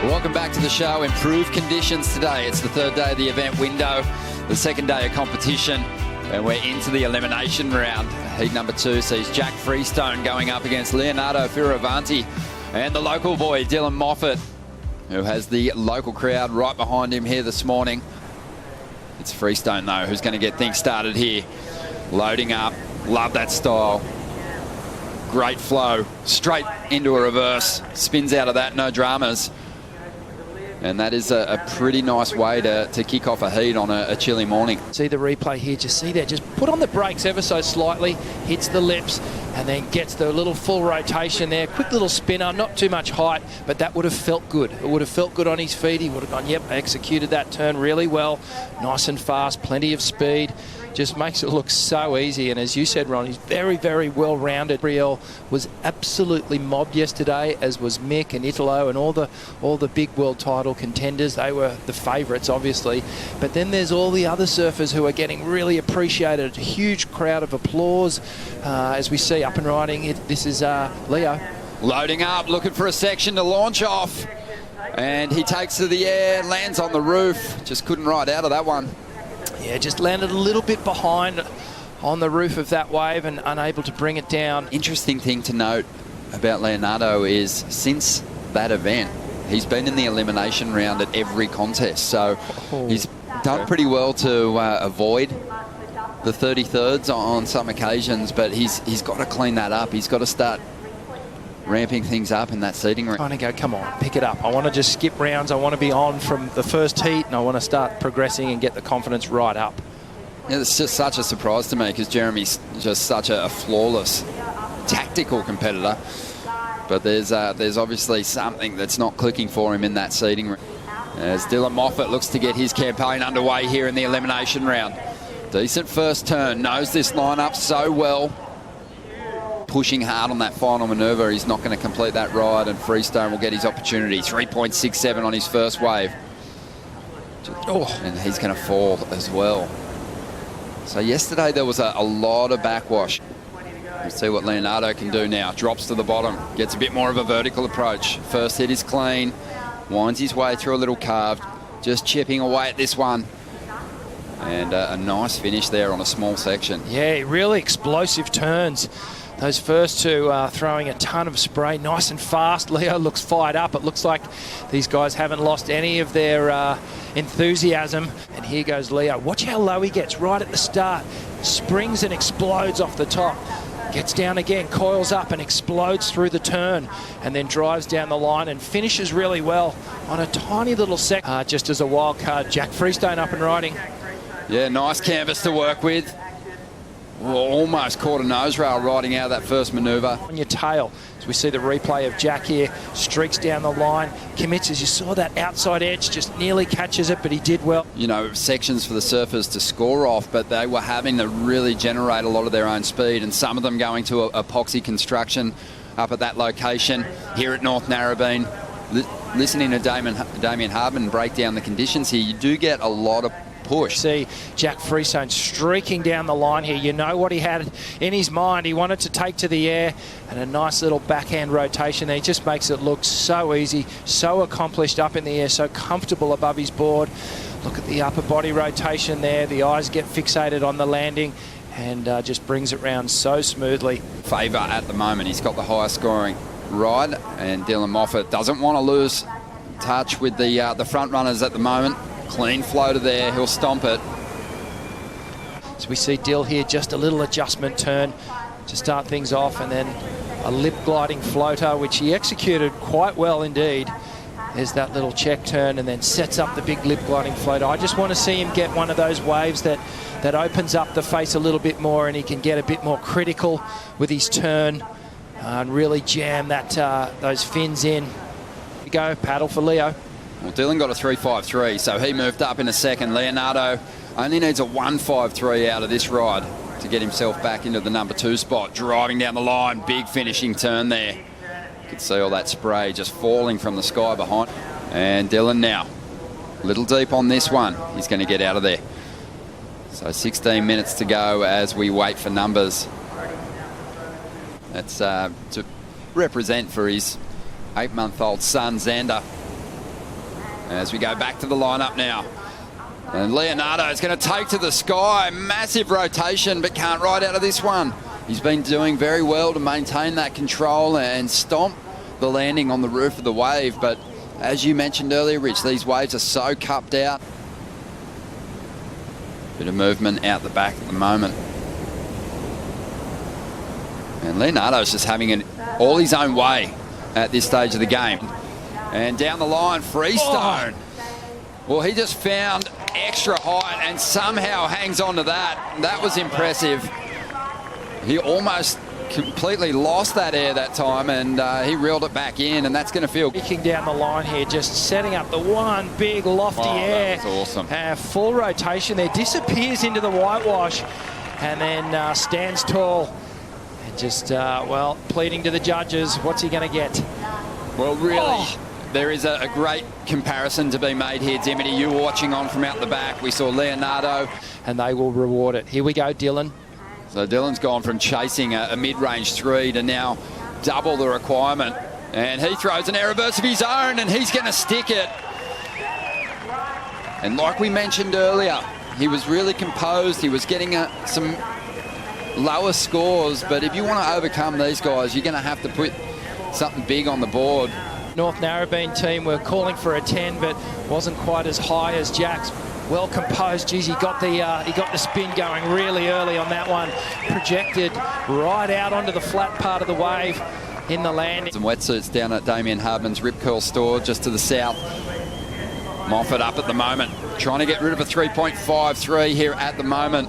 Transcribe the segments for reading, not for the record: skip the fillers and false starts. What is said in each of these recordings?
Welcome back to the show. Improved conditions today. It's the third day of the event window, the second day of competition, and we're into the elimination round. Heat number 2 sees Jack Freestone going up against Leonardo Fioravanti and the local boy, Dylan Moffat, who has the local crowd right behind him here this morning. It's Freestone, though, who's going to get things started here. Loading up. Love that style. Great flow. Straight into a reverse. Spins out of that. No dramas. And that is a pretty nice way to kick off a heat on a chilly morning. See the replay here, just see there, just put on the brakes ever so slightly, hits the lips, and then gets the little full rotation there. Quick little spinner, not too much height, but that would have felt good. It would have felt good on his feet. He would have gone, yep, executed that turn really well. Nice and fast, plenty of speed. Just makes it look so easy. And as you said, Ron, he's very, very well-rounded. Brielle was absolutely mobbed yesterday, as was Mick and Italo and all the big world title contenders. They were the favourites, obviously. But then there's all the other surfers who are getting really appreciated. A huge crowd of applause as we see up and riding. This is Leo. Loading up, looking for a section to launch off. And he takes to the air, lands on the roof. Just couldn't ride out of that one. Yeah, just landed a little bit behind on the roof of that wave and unable to bring it down. Interesting thing to note about Leonardo is since that event, he's been in the elimination round at every contest. So he's done pretty well to avoid the 33rds on some occasions, but he's got to clean that up. He's got to start ramping things up in that seating round. Trying to go, come on, pick it up. I want to just skip rounds. I want to be on from the first heat, and I want to start progressing and get the confidence right up. Yeah, it's just such a surprise to me because Jeremy's just such a flawless tactical competitor. But there's obviously something that's not clicking for him in that seating round. As Dylan Moffat looks to get his campaign underway here in the elimination round. Decent first turn, knows this lineup so well. Pushing hard on that final manoeuvre. He's not going to complete that ride, and Freestone will get his opportunity. 3.67 on his first wave. And he's going to fall as well. So yesterday there was a lot of backwash. We'll see what Leonardo can do now. Drops to the bottom, gets a bit more of a vertical approach. First hit is clean, winds his way through a little carved, just chipping away at this one. And a nice finish there on a small section. Yeah, really explosive turns. Those first two throwing a ton of spray, nice and fast. Leo looks fired up. It looks like these guys haven't lost any of their enthusiasm. And here goes Leo. Watch how low he gets right at the start. Springs and explodes off the top. Gets down again, coils up and explodes through the turn, and then drives down the line and finishes really well on a tiny little sec. Just as a wild card, Jack Freestone up and riding. Yeah, nice canvas to work with. Almost caught a nose rail riding out of that first manoeuvre. On your tail, as we see the replay of Jack here, streaks down the line, commits, as you saw that outside edge, just nearly catches it, but he did well. You know, sections for the surfers to score off, but they were having to really generate a lot of their own speed, and some of them going to epoxy construction up at that location here at North Narrabeen. Listening to Damien Hardman break down the conditions here, you do get a lot of push. See Jack Freestone streaking down the line here. You know what he had in his mind. He wanted to take to the air, and a nice little backhand rotation there. He just makes it look so easy, so accomplished up in the air, so comfortable above his board. Look at the upper body rotation there. The eyes get fixated on the landing, and just brings it round so smoothly. Favour at the moment. He's got the highest scoring ride, and Dylan Moffat doesn't want to lose touch with the front runners at the moment. Clean floater there, he'll stomp it. So we see Dill here, just a little adjustment turn to start things off, and then a lip gliding floater, which he executed quite well indeed. There's that little check turn, and then sets up the big lip gliding floater. I just want to see him get one of those waves that opens up the face a little bit more, and he can get a bit more critical with his turn and really jam that those fins in. Here we go, paddle for Leo. Well, Dylan got a 3.53, so he moved up in a second. Leonardo only needs a 1.53 out of this ride to get himself back into the number 2 spot. Driving down the line, big finishing turn there. You can see all that spray just falling from the sky behind. And Dylan now, a little deep on this one. He's going to get out of there. So 16 minutes to go as we wait for numbers. That's to represent for his 8-month-old son, Xander. As we go back to the lineup now. And Leonardo is going to take to the sky. Massive rotation, but can't ride out of this one. He's been doing very well to maintain that control and stomp the landing on the roof of the wave. But as you mentioned earlier, Rich, these waves are so cupped out. Bit of movement out the back at the moment. And Leonardo's just having it all his own way at this stage of the game. And down the line, Freestone. Well, he just found extra height and somehow hangs on to that. That was impressive. He almost completely lost that air that time, and he reeled it back in, and that's going to feel... Kicking down the line here, just setting up the one big lofty air. That's awesome. Full rotation there, disappears into the whitewash, and then stands tall. And just, well, pleading to the judges, what's he going to get? Well, really, there is a great comparison to be made here, Dimity. You were watching on from out the back. We saw Leonardo. And they will reward it. Here we go, Dylan. So Dylan's gone from chasing a mid-range 3 to now double the requirement. And he throws an air reverse of his own, and he's going to stick it. And like we mentioned earlier, he was really composed. He was getting some lower scores. But if you want to overcome these guys, you're going to have to put something big on the board. North Narrabeen team were calling for a 10, but wasn't quite as high as Jack's. Well composed. Geez, he got the spin going really early on that one. Projected right out onto the flat part of the wave in the landing. Some wetsuits down at Damien Hardman's Rip Curl store just to the south. Moffat up at the moment, trying to get rid of a 3.53 here at the moment.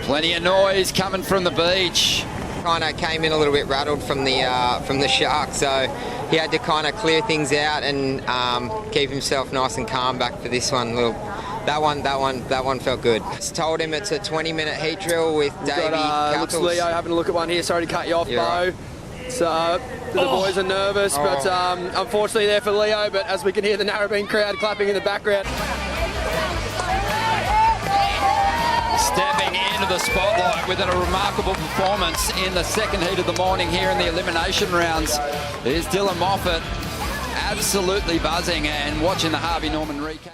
Plenty of noise coming from the beach. Kind of came in a little bit rattled from the shark, so he had to kind of clear things out and keep himself nice and calm back for this one. That one felt good. Just told him it's a 20-minute heat drill with Davey. Looks Leo having a look at one here. Sorry to cut you off, Bo. Right. So the boys are nervous, but unfortunately there for Leo. But as we can hear the Narrabeen crowd clapping in the background. Stepping into the spotlight with a remarkable performance in the second heat of the morning here in the elimination rounds is Dylan Moffat, absolutely buzzing, and watching the Harvey Norman recap.